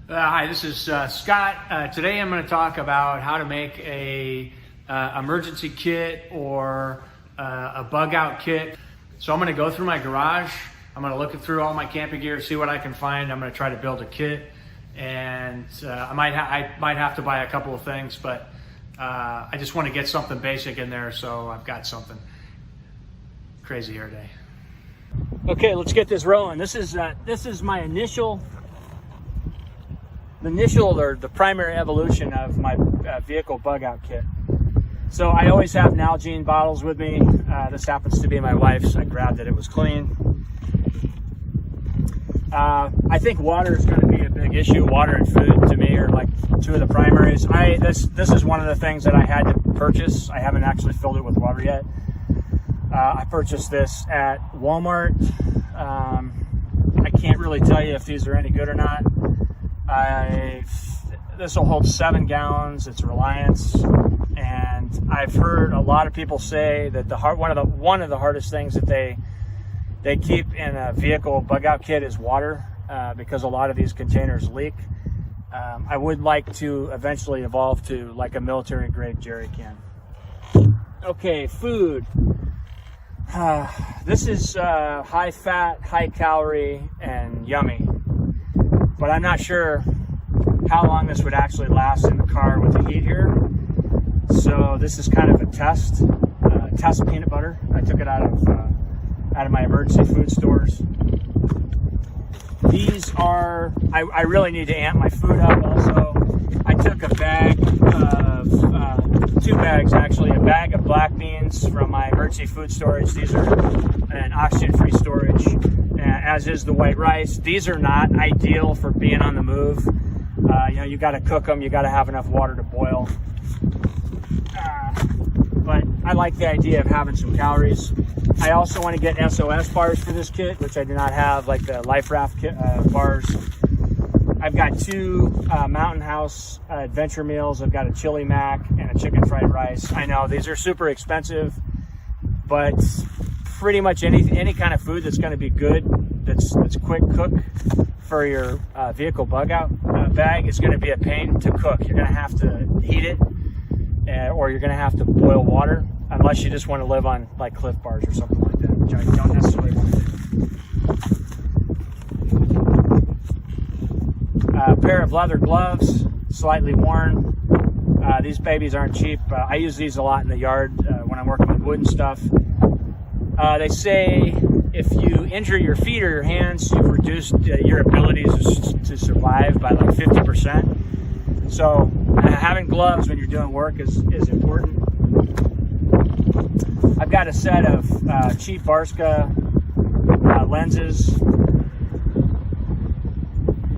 Hi, this is Scott. Today I'm going to talk about how to make a emergency kit or a bug out kit. So I'm going to go through my garage. I'm going to look through all my camping gear, see what I can find. I'm going to try to build a kit, and I might have to buy a couple of things, but I just want to get something basic in there, so I've got something crazy here today. Okay, let's get this rolling. This is my initial or the primary evolution of my vehicle bug out kit. So I always have Nalgene bottles with me. This happens to be my wife's. I grabbed it was clean. I think water is going to be a big issue. Water and food to me are like two of the primaries. This is one of the things that I had to purchase. I haven't actually filled it with water yet. I purchased this at Walmart. I can't really tell you if these are any good or not. This will hold 7 gallons. It's Reliance, and I've heard a lot of people say that one of the hardest things that they keep in a vehicle bug out kit is water, because a lot of these containers leak. I would like to eventually evolve to like a military grade jerry can. Okay, food. This is high fat, high calorie, and yummy. But I'm not sure how long this would actually last in the car with the heat here. So this is kind of a test peanut butter. I took it out of my emergency food stores. These are, I really need to amp my food up also. I took a bag of, 2 bags actually, a bag of black beans from my emergency food storage. These are an oxygen-free storage, as is the white rice. These are not ideal for being on the move. You got to cook them. You got to have enough water to boil. But I like the idea of having some calories. I also want to get SOS bars for this kit, which I do not have, like the Life Raft kit, bars. I've got 2 Mountain House adventure meals. I've got a chili mac and a chicken fried rice. I know these are super expensive, but pretty much any kind of food that's going to be good, that's quick cook for your vehicle bug out bag is going to be a pain to cook. You're going to have to heat it, or you're going to have to boil water, unless you just want to live on like Cliff Bars or something like that, which I don't necessarily want to do. A pair of leather gloves, slightly worn. These babies aren't cheap. I use these a lot in the yard when I'm working with wood and stuff. They say if you injure your feet or your hands, you've reduced your abilities to survive by like 50%. So having gloves when you're doing work is important. I've got a set of cheap Barska lenses.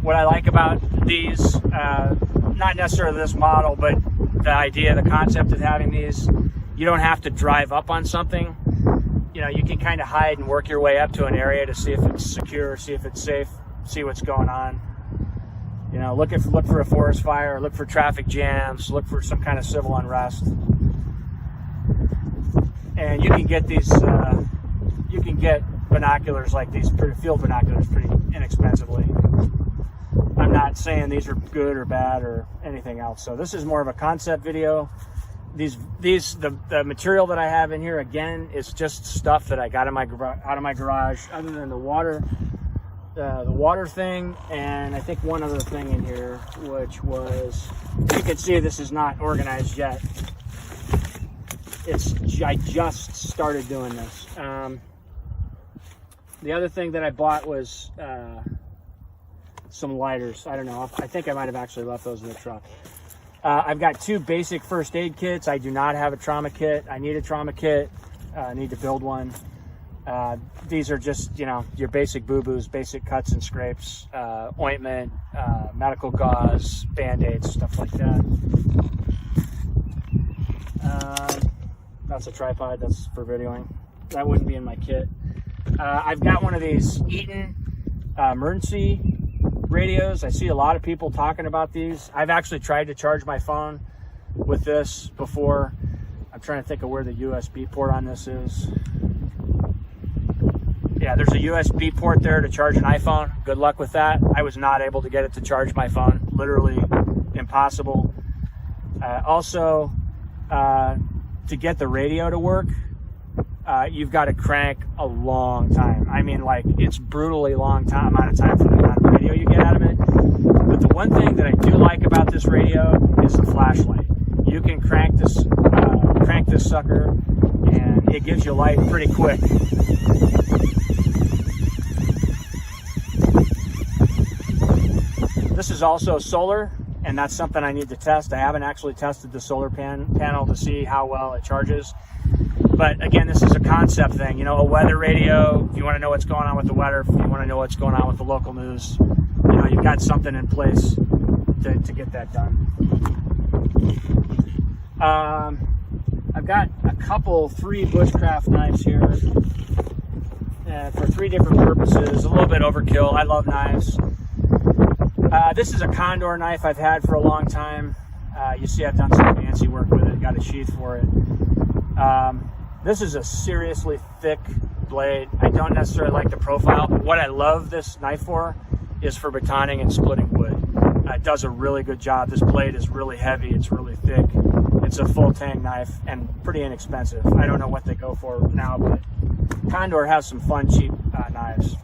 What I like about these, not necessarily this model, but the idea, the concept of having these, you don't have to drive up on something. You can kind of hide and work your way up to an area to see if it's secure, see if it's safe, see what's going on. Look for a forest fire, look for traffic jams, look for some kind of civil unrest. And you can get these, you can get binoculars like these, field binoculars, pretty inexpensively. I'm not saying these are good or bad or anything else. So this is more of a concept video. The material that I have in here, again, is just stuff that I got out of my garage, other than the water thing, and I think one other thing in here, which was, you can see this is not organized yet. I just started doing this. The other thing that I bought was some lighters. I don't know. I think I might have actually left those in the truck. I've got 2 basic first aid kits. I do not have a trauma kit. I need a trauma kit. I need to build one. These are just, your basic boo-boos, basic cuts and scrapes, ointment, medical gauze, Band-Aids, stuff like that. That's a tripod. That's for videoing. That wouldn't be in my kit. I've got one of these Eaton emergency radios. I see a lot of people talking about these. I've actually tried to charge my phone with this before. I'm trying to think of where the USB port on this is. Yeah, there's a USB port there to charge an iPhone. Good luck with that. I was not able to get it to charge my phone. Literally impossible. Also, to get the radio to work, you've got to crank a long time. I mean, like, it's brutally long amount of time for the amount of radio you get out of it. But the one thing that I do like about this radio is the flashlight. You can crank this sucker, and it gives you light pretty quick. This is also solar, and that's something I need to test. I haven't actually tested the solar panel to see how well it charges. But again, this is a concept thing. You know, a weather radio, if you want to know what's going on with the weather, if you want to know what's going on with the local news, you know, you've got something in place to get that done. I've got three bushcraft knives here for three different purposes. A little bit overkill. I love knives. This is a condor knife I've had for a long time. You see I've done some fancy work with it, got a sheath for it. This is a seriously thick blade. I don't necessarily like the profile, but what I love this knife for is for batoning and splitting wood. It does a really good job. This blade is really heavy, it's really thick. It's a full tang knife and pretty inexpensive. I don't know what they go for now, but Condor has some fun, cheap knives.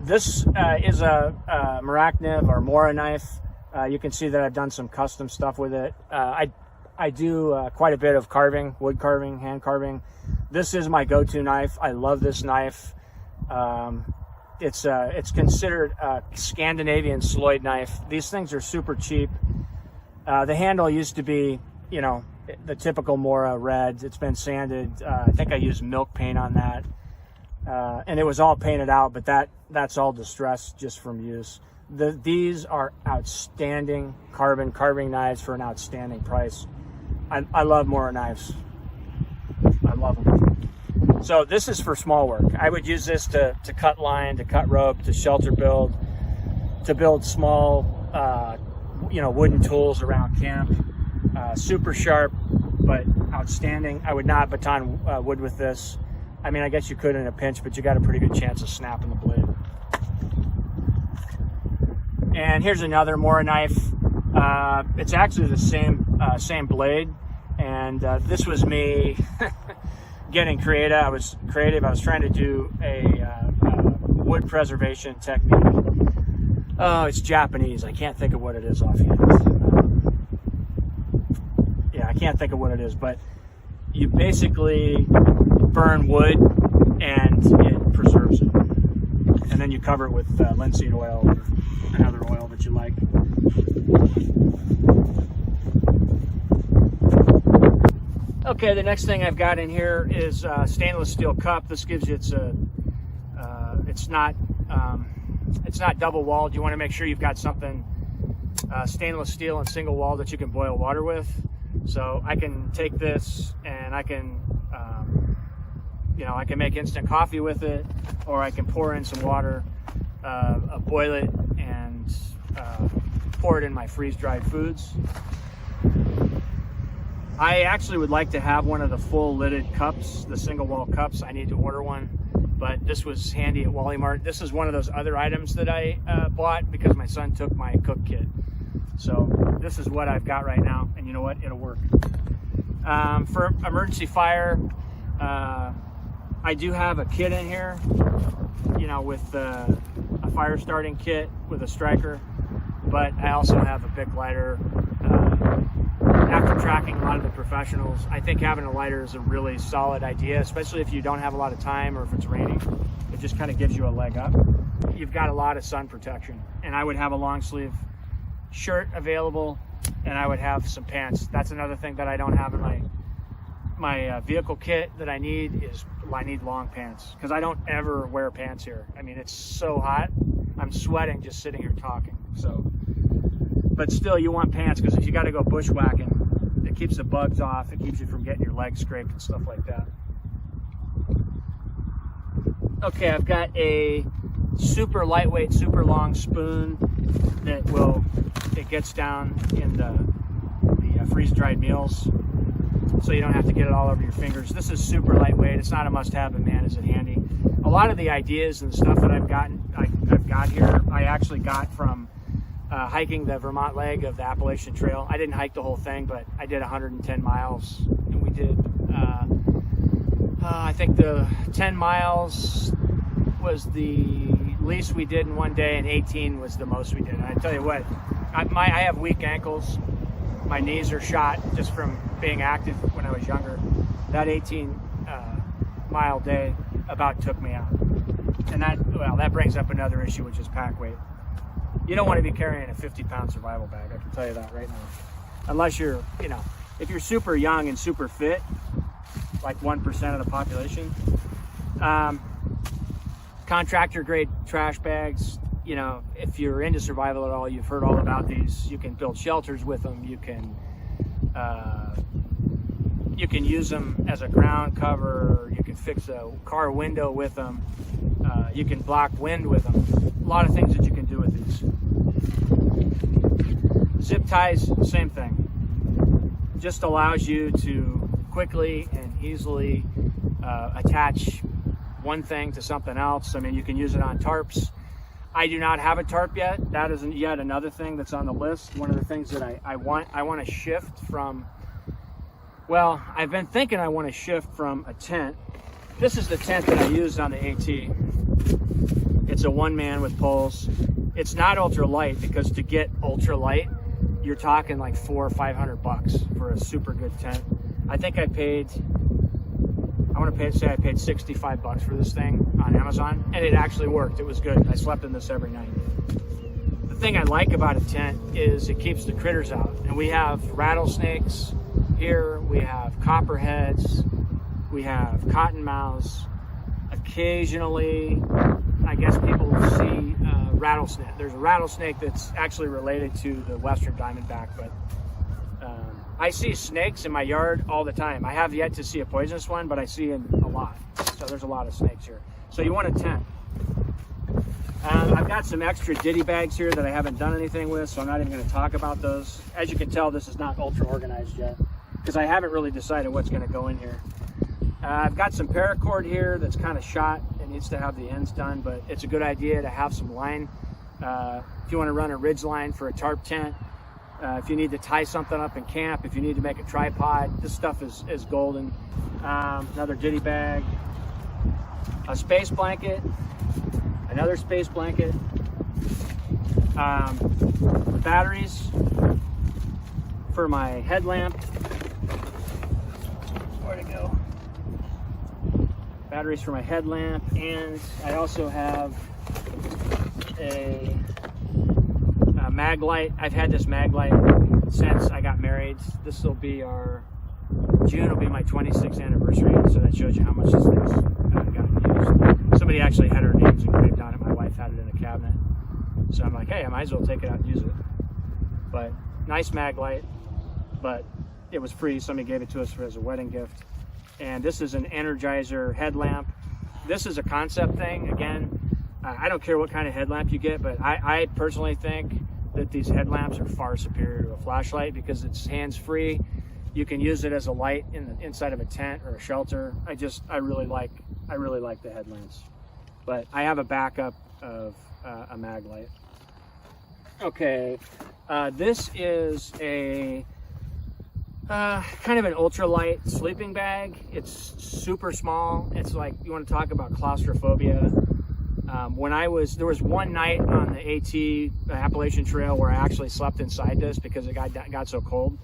This is a Maracniv or Mora knife. You can see that I've done some custom stuff with it. I do quite a bit of carving, wood carving, hand carving. This is my go-to knife. I love this knife. It's considered a Scandinavian Sloyd knife. These things are super cheap. The handle used to be, you know, the typical Mora red. It's been sanded. I think I used milk paint on that. And it was all painted out, but that's all distressed just from use. These are outstanding carving knives for an outstanding price. I love Mora knives. I love them. So this is for small work. I would use this to cut line, to cut rope, to shelter build, to build small, wooden tools around camp. Super sharp, but outstanding. I would not baton wood with this. I mean, I guess you could in a pinch, but you got a pretty good chance of snapping the blade. And here's another Mora knife. It's actually the same blade, and this was me getting creative. I was trying to do a wood preservation technique. Oh, it's Japanese. I can't think of what it is offhand. I can't think of what it is, but you basically burn wood and it preserves it. And then you cover it with linseed oil or another oil that you like. Okay, the next thing I've got in here is a stainless steel cup. This gives you it's not double walled. You want to make sure you've got something stainless steel and single wall that you can boil water with. So I can take this and I can make instant coffee with it, or I can pour in some water, boil it, and pour it in my freeze-dried foods. I actually would like to have one of the full lidded cups, the single wall cups. I need to order one, but this was handy at Wally Mart. This is one of those other items that I bought because my son took my cook kit. So this is what I've got right now, and you know what? It'll work. For emergency fire, I do have a kit in here, with a fire starting kit with a striker, but I also have a Bic lighter. After tracking a lot of the professionals, I think having a lighter is a really solid idea, especially if you don't have a lot of time or if it's raining. It just kind of gives you a leg up. You've got a lot of sun protection, and I would have a long sleeve shirt available, and I would have some pants. That's another thing that I don't have in my vehicle kit that I need long pants, because I don't ever wear pants here. I mean, it's so hot. I'm sweating just sitting here talking. So, but still, you want pants, because if you got to go bushwhacking, it keeps the bugs off. It keeps you from getting your legs scraped and stuff like that. Okay, I've got a super lightweight, super long spoon that gets down in the freeze-dried meals. so you don't have to get it all over your fingers. This is super lightweight. It's not a must-have, but man, is it handy. A lot of the ideas and stuff that I've got here, I actually got from hiking the Vermont leg of the Appalachian Trail. I didn't hike the whole thing, but I did 110 miles, and we did, I think the 10 miles was the least we did in one day, and 18 was the most we did. And I tell you what, I have weak ankles. My knees are shot just from being active when I was younger. That 18 mile day about took me out. And that brings up another issue, which is pack weight. You don't want to be carrying a 50-pound survival bag, I can tell you that right now. Unless you're, if you're super young and super fit, like 1% of the population. Contractor grade trash bags, if you're into survival at all, you've heard all about these. You can build shelters with them. You can use them as a ground cover. You can fix a car window with them. You can block wind with them. A lot of things that you can do with these. Zip ties, same thing. Just allows you to quickly and easily attach one thing to something else. I mean, you can use it on tarps. I do not have a tarp yet. That isn't yet another thing that's on the list. One of the things that I want to shift from, well, I've been thinking I want to shift from a tent. This is the tent that I used on the AT. It's a one-man with poles. It's not ultra light, because to get ultra light, you're talking like $400 or $500 for a super good tent. I think I paid $65 for this thing on Amazon, and it actually worked. It was good. I slept in this every night. The thing I like about a tent is it keeps the critters out. And we have rattlesnakes here, we have copperheads, we have cottonmouths. Occasionally, I guess people will see rattlesnake. There's a rattlesnake that's actually related to the western diamondback, but I see snakes in my yard all the time. I have yet to see a poisonous one, but I see them a lot. So there's a lot of snakes here. So you want a tent. I've got some extra ditty bags here that I haven't done anything with, so I'm not even going to talk about those. As you can tell, this is not ultra organized yet, because I haven't really decided what's going to go in here. I've got some paracord here that's kind of shot. It needs to have the ends done, but it's a good idea to have some line. If you want to run a ridge line for a tarp tent, if you need to tie something up in camp, if you need to make a tripod, this stuff is golden. Another ditty bag, a space blanket, another space blanket, batteries for my headlamp. Where'd it go? Batteries for my headlamp, and I also have a mag light. I've had this mag light since I got married. This will be June will be my 26th anniversary, so that shows you how much this thing's gotten used. Somebody actually had our names engraved on it. My wife had it in a cabinet, so I'm like, hey, I might as well take it out and use it. But nice mag light, but it was free. Somebody gave it to us as a wedding gift. And this is an Energizer headlamp. This is a concept thing. Again, I don't care what kind of headlamp you get, but I personally think that these headlamps are far superior to a flashlight, because it's hands-free. You can use it as a light in the inside of a tent or a shelter. I really like the headlamps. But I have a backup of a mag light. Okay, this is a kind of an ultralight sleeping bag. It's super small. It's like, you want to talk about claustrophobia. There was one night on the AT, Appalachian Trail, where I actually slept inside this because it got so cold.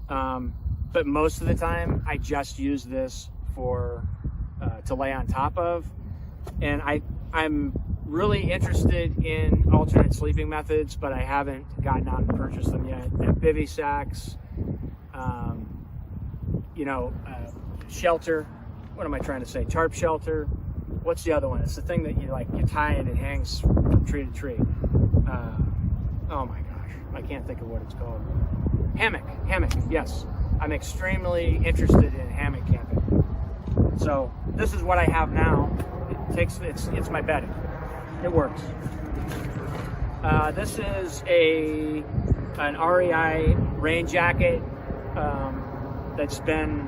But most of the time, I just use this to lay on top of. And I'm really interested in alternate sleeping methods, but I haven't gotten out and purchased them yet. And bivy sacks, shelter. What am I trying to say? Tarp shelter. What's the other one? It's the thing that you tie and it hangs from tree to tree. Oh my gosh, I can't think of what it's called. Hammock, yes. I'm extremely interested in hammock camping. So this is what I have now. It's my bedding. It works. This is an REI rain jacket. that spin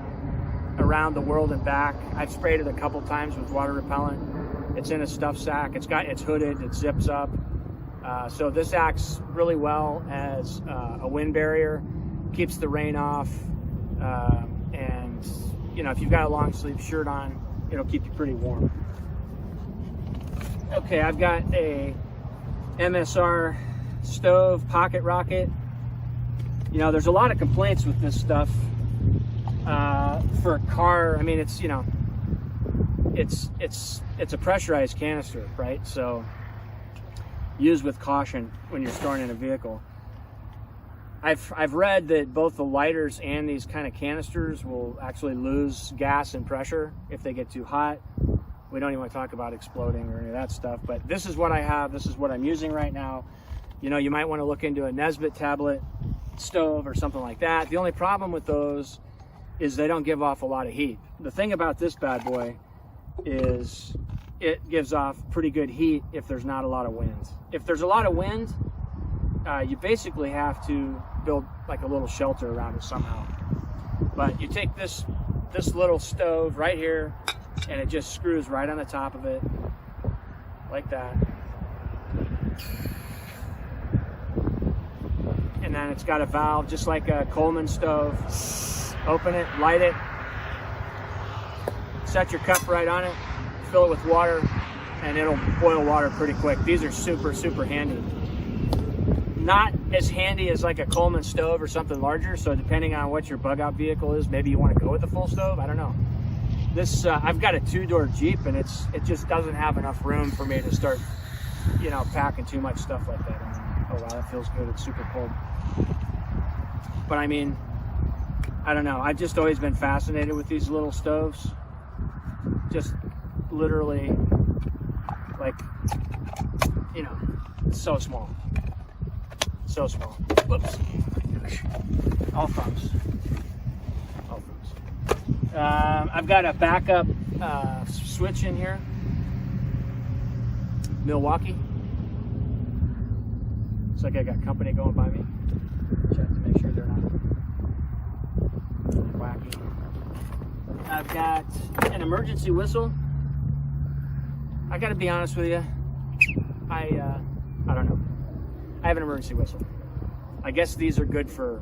around the world and back. I've sprayed it a couple times with water repellent. It's in a stuff sack. It's hooded. It zips up. So this acts really well as a wind barrier, keeps the rain off, and you know, if you've got a long sleeve shirt on, it'll keep you pretty warm. Okay, I've got a MSR stove pocket rocket. You know, there's a lot of complaints with this stuff for a car. I mean, it's, you know, it's a pressurized canister, right? So use with caution when you're storing in a vehicle. I've read that both the lighters and these kind of canisters will actually lose gas and pressure if they get too hot. We don't even want to talk about exploding or any of that stuff, but this is what I have. This is what I'm using right now. You know, you might want to look into a Nesbitt tablet stove or something like that. The only problem with those is they don't give off a lot of heat. The thing about this bad boy is it gives off pretty good heat if there's not a lot of wind. If there's a lot of wind, you basically have to build like a little shelter around it somehow. But you take this little stove right here, and it just screws right on the top of it, like that. And then it's got a valve, just like a Coleman stove. Open it, light it, set your cup right on it, fill it with water, and it'll boil water pretty quick. These are super, super handy. Not as handy as like a Coleman stove or something larger, so depending on what your bug out vehicle is, maybe you want to go with a full stove, I don't know. This, I've got a 2-door Jeep, and it just doesn't have enough room for me to start, you know, packing too much stuff like that on. Oh wow, that feels good, it's super cold. But I mean, I don't know, I've just always been fascinated with these little stoves. Just literally, like, you know, so small. So small. Whoops. All thumbs. All thumbs. I've got a backup switch in here. Milwaukee. Looks like I got company going by me. Check to make sure they're not wacky. I've got an emergency whistle. I gotta be honest with you. I don't know. I have an emergency whistle. I guess these are good for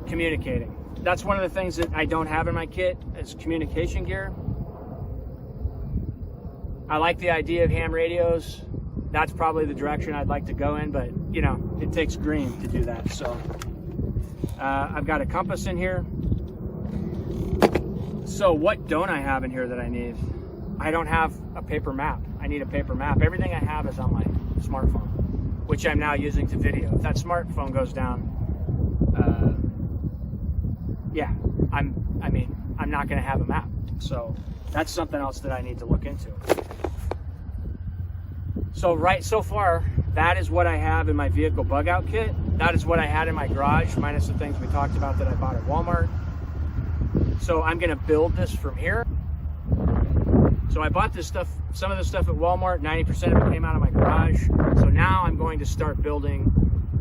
communicating. That's one of the things that I don't have in my kit is communication gear. I like the idea of ham radios. That's probably the direction I'd like to go in, but you know, it takes green to do that. So I've got a compass in here. So what don't I have in here that I need? I don't have a paper map. I need a paper map. Everything I have is on my smartphone, which I'm now using to video. If that smartphone goes down, yeah, I'm not gonna have a map. So that's something else that I need to look into. So far, that is what I have in my vehicle bug out kit. That is what I had in my garage, minus the things we talked about that I bought at Walmart. So I'm gonna build this from here. So I bought this stuff, some of the stuff at Walmart, 90% of it came out of my garage. So now I'm going to start building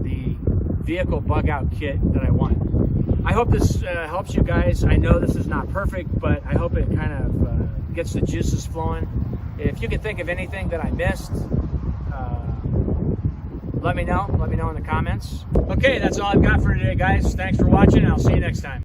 the vehicle bug out kit that I want. I hope this helps you guys. I know this is not perfect, but I hope it kind of gets the juices flowing. If you can think of anything that I missed, let me know. Let me know in the comments. Okay, that's all I've got for today, guys. Thanks for watching, and I'll see you next time.